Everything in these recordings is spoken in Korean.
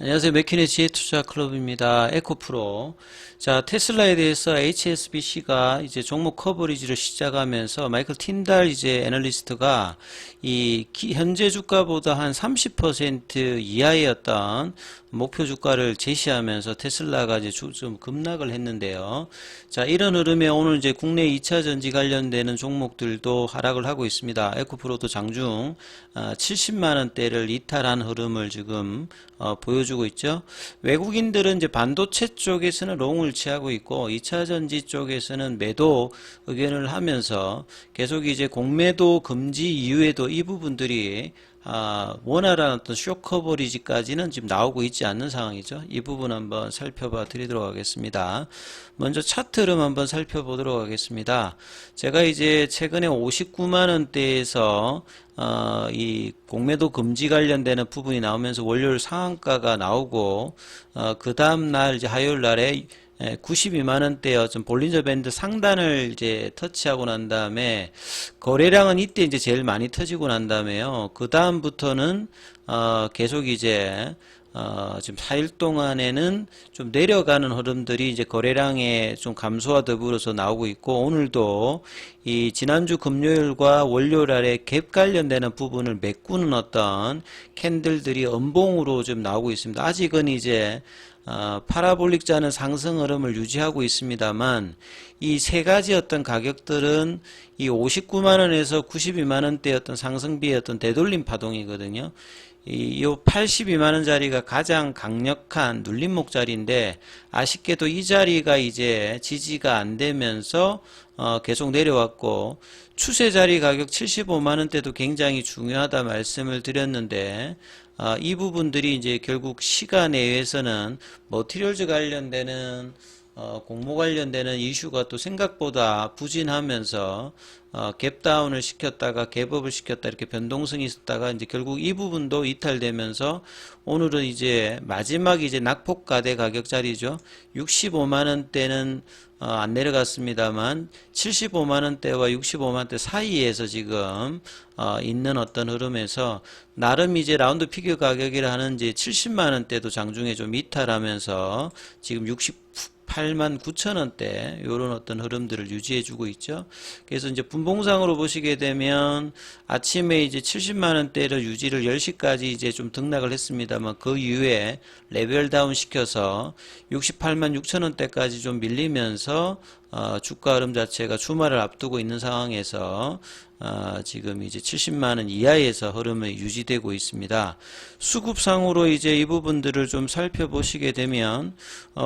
안녕하세요. 맥키네 지혜투자클럽입니다. 에코프로. 자, 테슬라에 대해서 HSBC가 이제 종목 커버리지를 시작하면서 마이클 틴달 이제 애널리스트가 현재 주가보다 한 30% 이하의 어떤 목표 주가를 제시하면서 테슬라가 이제 좀 급락을 했는데요. 자, 이런 흐름에 오늘 이제 국내 2차 전지 관련되는 종목들도 하락을 하고 있습니다. 에코프로도 장중 70만 원대를 이탈한 흐름을 지금 보여주고 있죠. 외국인들은 이제 반도체 쪽에서는 롱을 취하고 있고 2차 전지 쪽에서는 매도 의견을 하면서 계속 이제 공매도 금지 이후에도 이 부분들이 원활한 어떤 쇼 커버리지까지는 지금 나오고 있지 않는 상황이죠. 이 부분 한번 살펴봐 드리도록 하겠습니다. 먼저 차트 흐름 한번 살펴보도록 하겠습니다. 제가 이제 최근에 59만 원대에서 이 공매도 금지 관련되는 부분이 나오면서 월요일 상한가가 나오고 그 다음 날 이제 화요일 날에 92만 원대의 좀 볼린저 밴드 상단을 이제 터치하고 난 다음에 거래량은 이때 이제 제일 많이 터지고 난 다음에요. 그 다음부터는 계속 이제 지금 4일 동안에는 좀 내려가는 흐름들이 이제 거래량의 좀 감소와 더불어서 나오고 있고, 오늘도 이 지난주 금요일과 월요일 아래 갭 관련되는 부분을 메꾸는 어떤 캔들들이 음봉으로 좀 나오고 있습니다. 아직은 이제 파라볼릭 자는 상승 흐름을 유지하고 있습니다만, 이 세 가지 어떤 가격들은 이 59만 원에서 92만 원대 어떤 상승비의 어떤 되돌림 파동이거든요. 이 82만 원짜리가 가장 강력한 눌림목 자리인데, 아쉽게도 이 자리가 이제 지지가 안 되면서 계속 내려왔고, 추세 자리 가격 75만 원대도 굉장히 중요하다 말씀을 드렸는데, 이 부분들이 이제 결국 시간 내에서는 머티리얼즈 관련되는 공모 관련되는 이슈가 또 생각보다 부진하면서 갭다운을 시켰다가 갭업을 시켰다 이렇게 변동성이 있었다가 이제 결국 이 부분도 이탈되면서 오늘은 이제 마지막 이제 낙폭가대 가격 자리죠. 65만 원대는 안 내려갔습니다만 75만 원대와 65만 원대 사이에서 지금 있는 어떤 흐름에서 나름 이제 라운드 피겨 가격이라 하는 이제 70만 원대도 장중에 좀 이탈하면서 지금 68만 9천 원대 이런 어떤 흐름들을 유지해주고 있죠. 그래서 이제 분봉상으로 보시게 되면 아침에 이제 70만 원대를 유지를 10시까지 이제 좀 등락을 했습니다만 그 이후에 레벨 다운 시켜서 68만 6천 원대까지 좀 밀리면서 주가 흐름 자체가 주말을 앞두고 있는 상황에서 지금 이제 70만 원 이하에서 흐름이 유지되고 있습니다. 수급상으로 이제 이 부분들을 좀 살펴보시게 되면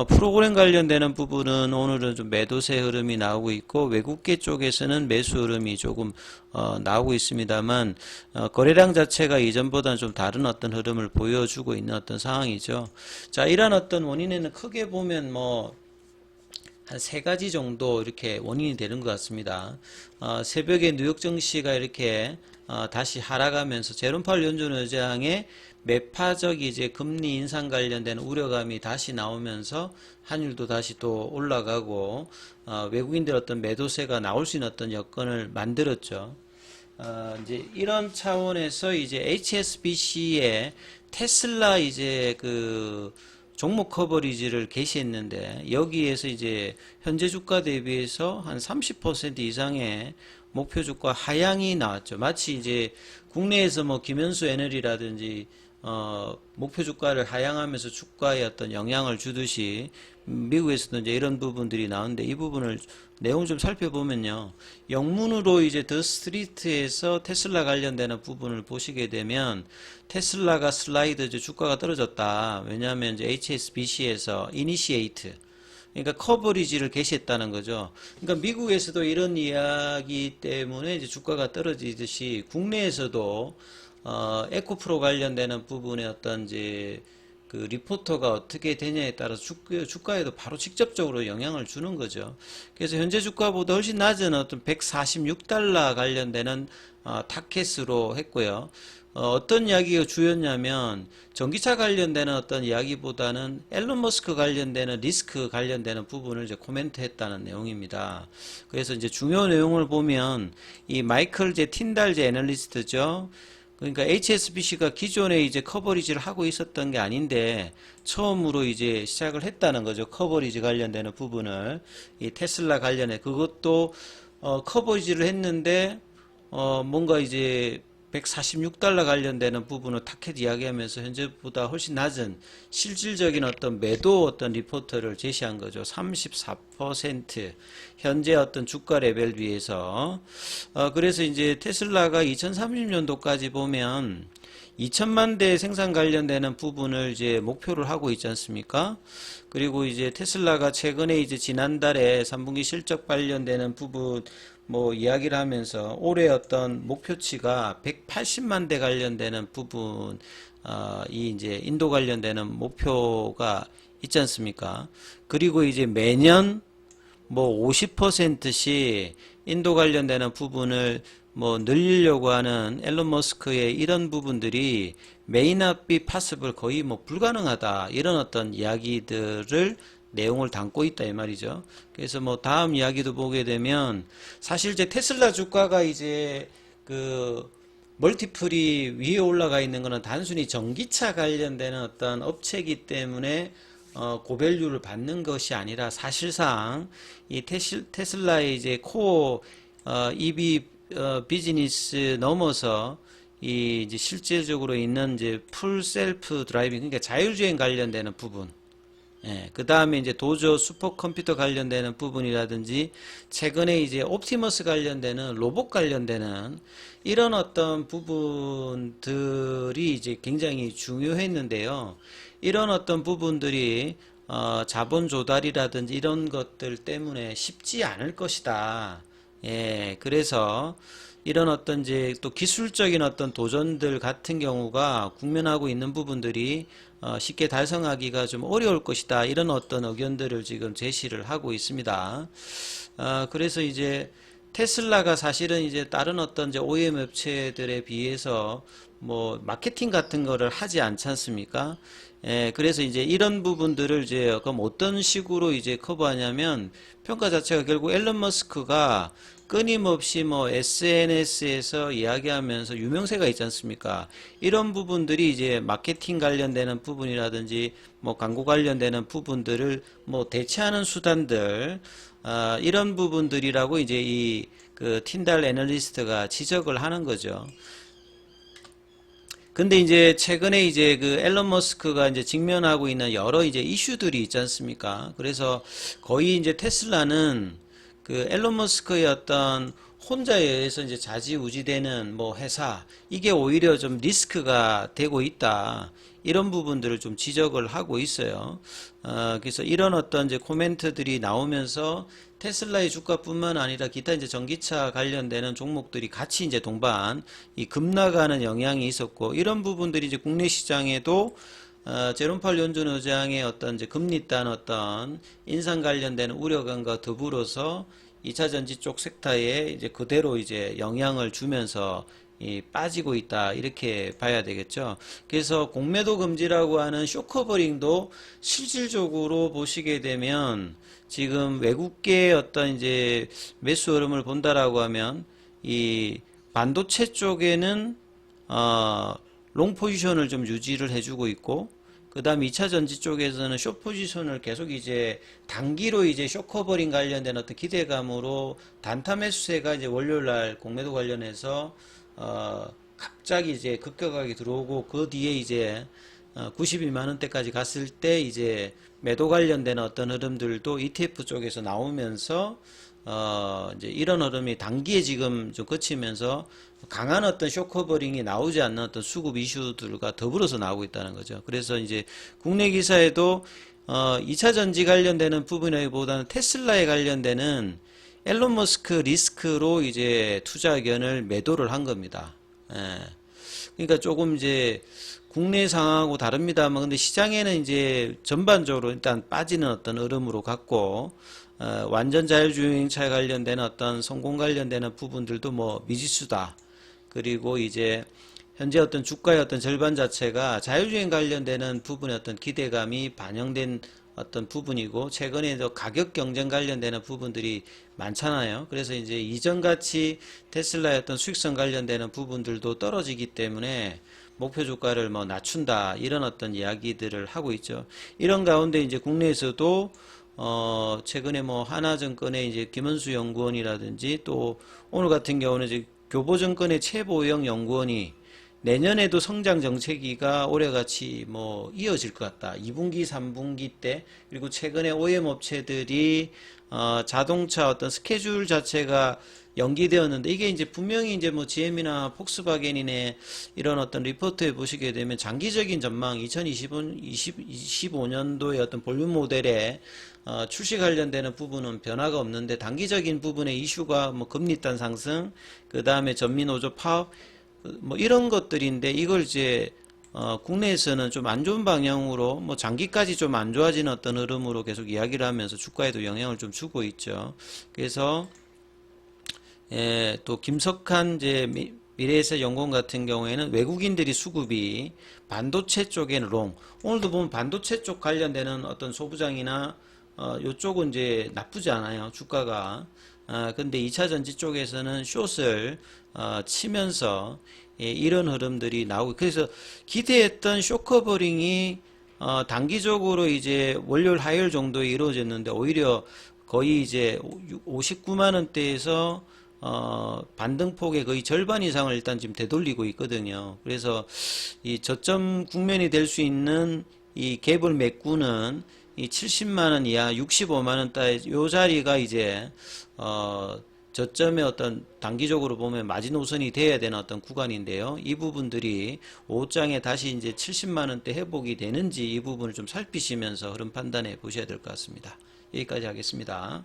프로그램 관련되는 부분은 오늘은 좀 매도세 흐름이 나오고 있고, 외국계 쪽에서는 매수 흐름이 조금 나오고 있습니다만 거래량 자체가 이전보다는 좀 다른 어떤 흐름을 보여주고 있는 어떤 상황이죠. 자, 이러한 어떤 원인에는 크게 보면 한 세 가지 정도 이렇게 원인이 되는 것 같습니다. 새벽에 뉴욕 증시가 이렇게 다시 하락하면서 제롬 파월 연준 의장의 매파적 이제 금리 인상 관련된 우려감이 다시 나오면서 환율도 다시 또 올라가고 외국인들 어떤 매도세가 나올 수 있는 어떤 여건을 만들었죠. 이제 이런 차원에서 이제 HSBC의 테슬라 이제 그 종목 커버리지를 게시했는데, 여기에서 이제 현재 주가 대비해서 한 30% 이상의 목표 주가 하향이 나왔죠. 마치 이제 국내에서 김현수 애널이라든지 목표 주가를 하향하면서 주가에 어떤 영향을 주듯이 미국에서도 이제 이런 부분들이 나오는데, 이 부분을 내용 좀 살펴보면요. 영문으로 이제 더 스트리트에서 테슬라 관련되는 부분을 보시게 되면 테슬라가 슬라이드 주가가 떨어졌다. 왜냐하면 이제 HSBC에서 이니시에이트, 그러니까 커버리지를 게시했다는 거죠. 그러니까 미국에서도 이런 이야기 때문에 이제 주가가 떨어지듯이 국내에서도 에코프로 관련되는 부분에 어떤 이제 그 리포터가 어떻게 되냐에 따라서 주가에도 바로 직접적으로 영향을 주는 거죠. 그래서 현재 주가보다 훨씬 낮은 어떤 146달러 관련되는 타켓으로 했고요. 어떤 이야기가 주였냐면 전기차 관련되는 어떤 이야기보다는 앨런 머스크 관련되는 리스크 관련되는 부분을 이제 코멘트했다는 내용입니다. 그래서 이제 중요 내용을 보면 이 마이클 제 틴달 제 애널리스트죠. 그러니까 HSBC가 기존에 이제 커버리지를 하고 있었던 게 아닌데 처음으로 이제 시작을 했다는 거죠. 커버리지 관련되는 부분을 이 테슬라 관련해 그것도 커버리지를 했는데 뭔가 이제 146달러 관련되는 부분을 타켓 이야기하면서 현재보다 훨씬 낮은 실질적인 어떤 매도 어떤 리포트를 제시한 거죠. 34% 현재 어떤 주가 레벨 비해서 그래서 이제 테슬라가 2030년도까지 보면 2천만 대 생산 관련되는 부분을 이제 목표를 하고 있지 않습니까? 그리고 이제 테슬라가 최근에 이제 지난달에 3분기 실적 관련되는 부분 뭐 이야기를 하면서 올해 어떤 목표치가 180만 대 관련되는 부분 이 이제 인도 관련되는 목표가 있지 않습니까? 그리고 이제 매년 뭐 50%씩 인도 관련되는 부분을 뭐 늘리려고 하는 앨런 머스크의 이런 부분들이 may not be possible 거의 뭐 불가능하다 이런 어떤 이야기들을 내용을 담고 있다 이 말이죠. 그래서 뭐 다음 이야기도 보게 되면 사실 이제 테슬라 주가가 이제 그 멀티플이 위에 올라가 있는 것은 단순히 전기차 관련되는 어떤 업체이기 때문에 고밸류를 받는 것이 아니라 사실상 이 테슬라의 이제 코어 EV 비즈니스 넘어서 이 이제 실제적으로 있는 이제 풀 셀프 드라이빙 그러니까 자율주행 관련되는 부분 예, 그 다음에 이제 도저 슈퍼컴퓨터 관련되는 부분이라든지 최근에 이제 옵티머스 관련되는 로봇 관련되는 이런 어떤 부분들이 이제 굉장히 중요했는데요. 이런 어떤 부분들이 자본 조달이라든지 이런 것들 때문에 쉽지 않을 것이다. 예, 그래서 이런 어떤 이제 또 기술적인 어떤 도전들 같은 경우가 국면하고 있는 부분들이 쉽게 달성하기가 좀 어려울 것이다. 이런 어떤 의견들을 지금 제시를 하고 있습니다. 그래서 이제 테슬라가 사실은 이제 다른 어떤 이제 OEM 업체들에 비해서 뭐 마케팅 같은 거를 하지 않지 않습니까? 예, 그래서 이제 이런 부분들을 이제 그럼 어떤 식으로 이제 커버하냐면 평가 자체가 결국 앨런 머스크가 끊임없이 뭐 SNS에서 이야기하면서 유명세가 있지 않습니까? 이런 부분들이 이제 마케팅 관련되는 부분이라든지 뭐 광고 관련되는 부분들을 뭐 대체하는 수단들 이런 부분들이라고 이제 이 그 틴달 애널리스트가 지적을 하는 거죠. 근데 이제 최근에 이제 그 앨런 머스크가 이제 직면하고 있는 여러 이제 이슈들이 있지 않습니까? 그래서 거의 이제 테슬라는 그 앨런 머스크의 어떤 혼자에 의해서 이제 좌지우지되는 뭐 회사 이게 오히려 좀 리스크가 되고 있다. 이런 부분들을 좀 지적을 하고 있어요. 그래서 이런 어떤 이제 코멘트들이 나오면서 테슬라의 주가뿐만 아니라 기타 이제 전기차 관련되는 종목들이 같이 이제 동반 이 급락하는 영향이 있었고 이런 부분들이 이제 국내 시장에도 제롬 파월 연준 의장의 어떤 이제 금리 단 어떤 인상 관련되는 우려감과 더불어서 2차 전지 쪽 섹터에 이제 그대로 이제 영향을 주면서 빠지고 있다 이렇게 봐야 되겠죠. 그래서 공매도 금지라고 하는 쇼커버링도 실질적으로 보시게 되면 지금 외국계 어떤 이제 매수 흐름을 본다라고 하면 이 반도체 쪽에는 롱 포지션을 좀 유지를 해주고 있고 그 다음 2차 전지 쪽에서는 숏 포지션을 계속 이제 단기로 이제 쇼커버링 관련된 어떤 기대감으로 단타 매수세가 이제 월요일 날 공매도 관련해서 갑자기 이제 급격하게 들어오고 그 뒤에 이제 92만 원대까지 갔을 때 이제 매도 관련된 어떤 흐름들도 ETF 쪽에서 나오면서 이제 이런 흐름이 단기에 지금 좀 그치면서 강한 어떤 쇼커버링이 나오지 않는 어떤 수급 이슈들과 더불어서 나오고 있다는 거죠. 그래서 이제 국내 기사에도 2차 전지 관련되는 부분이보다는 테슬라에 관련되는 앨런 머스크 리스크로 이제 투자 의견을 매도를 한 겁니다. 예. 그러니까 조금 이제 국내 상황하고 다릅니다만 근데 시장에는 이제 전반적으로 일단 빠지는 어떤 흐름으로 갔고 완전 자율주행차에 관련된 어떤 성공 관련되는 부분들도 뭐 미지수다. 그리고 이제 현재 어떤 주가의 어떤 절반 자체가 자율주행 관련되는 부분의 어떤 기대감이 반영된 어떤 부분이고, 최근에 가격 경쟁 관련되는 부분들이 많잖아요. 그래서 이제 이전같이 테슬라의 어떤 수익성 관련되는 부분들도 떨어지기 때문에 목표 주가를 뭐 낮춘다, 이런 어떤 이야기들을 하고 있죠. 이런 가운데 이제 국내에서도 최근에 뭐 하나증권의 이제 김은수 연구원이라든지, 또 오늘 같은 경우는 이제 교보증권의 최보영 연구원이 내년에도 성장 정체기가 올해같이 뭐 이어질 것 같다. 2분기, 3분기 때, 그리고 최근에 OEM 업체들이 자동차 어떤 스케줄 자체가 연기되었는데, 이게 이제 분명히 이제 뭐 GM이나 폭스바겐이네 이런 어떤 리포트에 보시게 되면 장기적인 전망 2025년도의 어떤 볼륨 모델에 출시 관련되는 부분은 변화가 없는데, 단기적인 부분의 이슈가 뭐 금리단 상승, 그 다음에 전미 노조 파업, 뭐 이런 것들인데, 이걸 이제 국내에서는 좀 안 좋은 방향으로, 뭐 장기까지 좀 안 좋아지는 어떤 흐름으로 계속 이야기를 하면서 주가에도 영향을 좀 주고 있죠. 그래서 또 김석한 이제 미래에셋 연구원 같은 경우에는 외국인들이 수급이 반도체 쪽에는 롱, 오늘도 보면 반도체 쪽 관련되는 어떤 소부장이나 요쪽은 이제 나쁘지 않아요, 주가가. 근데 2차 전지 쪽에서는 숏을 치면서 이런 흐름들이 나오고, 그래서 기대했던 숏커버링이 단기적으로 이제 월요일 화요일 정도에 이루어졌는데, 오히려 거의 이제 59만 원대에서 반등폭의 거의 절반 이상을 일단 지금 되돌리고 있거든요. 그래서 이 저점 국면이 될 수 있는 이 갭을 메꾸는 이 70만원 이하 65만원 따위 요 자리가 이제 저점의 어떤 단기적으로 보면 마지노선이 돼야 되는 어떤 구간인데요. 이 부분들이 5장에 다시 이제 70만원대 회복이 되는지, 이 부분을 좀 살피시면서 흐름 판단해 보셔야 될 것 같습니다. 여기까지 하겠습니다.